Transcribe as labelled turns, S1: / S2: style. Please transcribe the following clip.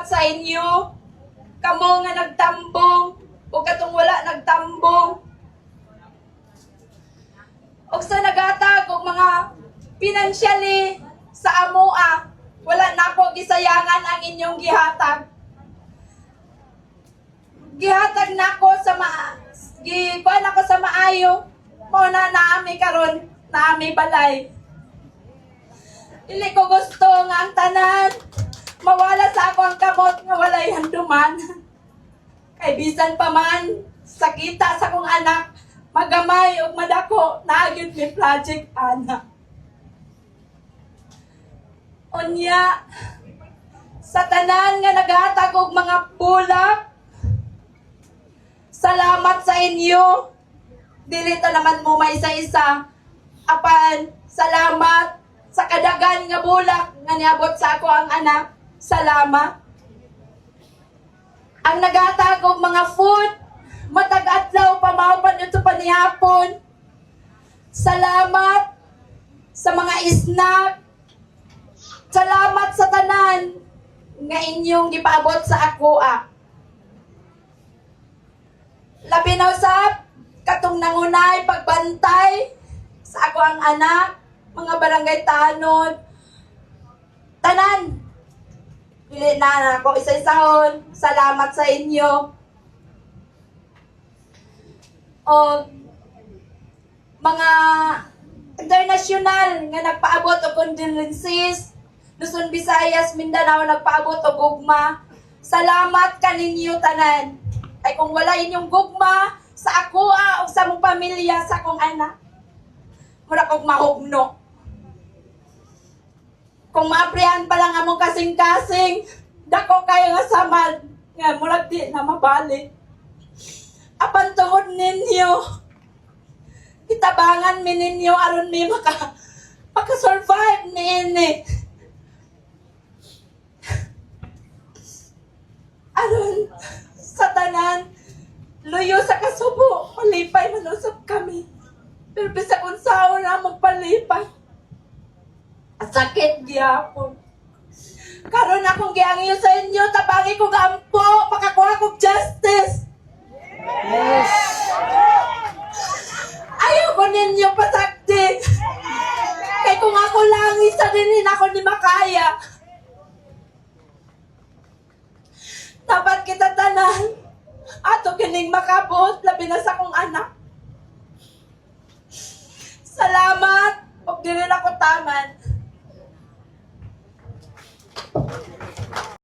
S1: salamat sa inyo. Kamo nga nagtambong, o katong wala nagtambong. O sa nagatag og mga financially sa amoa, wala na ako gisayangan ang inyong gihatag. Gihatag na ako sa gikuan ako sa maayo. Mao na naami karon, naami balay. Dili ko gusto nga ang tanan mawala sa ako ang kamot nga walay handuman. Kay bisan pa man sakita sa kong anak, magamay o madako, naagyon mi project anak. Unya, sa tanan nga naghatag og mga bulak, salamat sa inyo. Dili ta naman mo maisa-isa. Apan, salamat sa kadagan nga bulak nga niabot sa ako ang anak. Salamat. Ang naghatag og mga food, matag adlaw pamahupan ito panihapon. Salamat sa mga snack. Salamat sa tanan nga inyong gipaabot sa ako. Labi na usab katong nangunay pagbantay sa ako ang anak, mga barangay tanod, tanan. Pili na ako isa-isahon. Salamat sa inyo. O mga international nga nagpaabot og condolences, Luzon, Visayas, Mindanao nagpaabot og gugma. Salamat kaninyo tanan. Ay kung wala inyong gugma sa ako o sa mong pamilya, sa akong anak, mura kong mahugno. Kung maaprihan pa lang among kasing-kasing, dako kayo nga samad, nga murag di na mabalik. Apan tungod ninyo, kitabangan mi ninyo aron mi maka-survive ni ini. Aron sa tanan, luyo sa kasubo, malipay manusap kami. Pero bisa kung saan na magpalipay. At sakit gyapon. Karon akong giangyo sa inyo, tabangi ko gampo, makakuha kong justice.
S2: Yes.
S1: Ayaw ko ninyo pasaktin. Kaya kung ako lang, isa din ako ni makaya. Dapat kita tanan. Ato kining makabot, labi na sa kong anak. Salamat. Huwag din ako taman.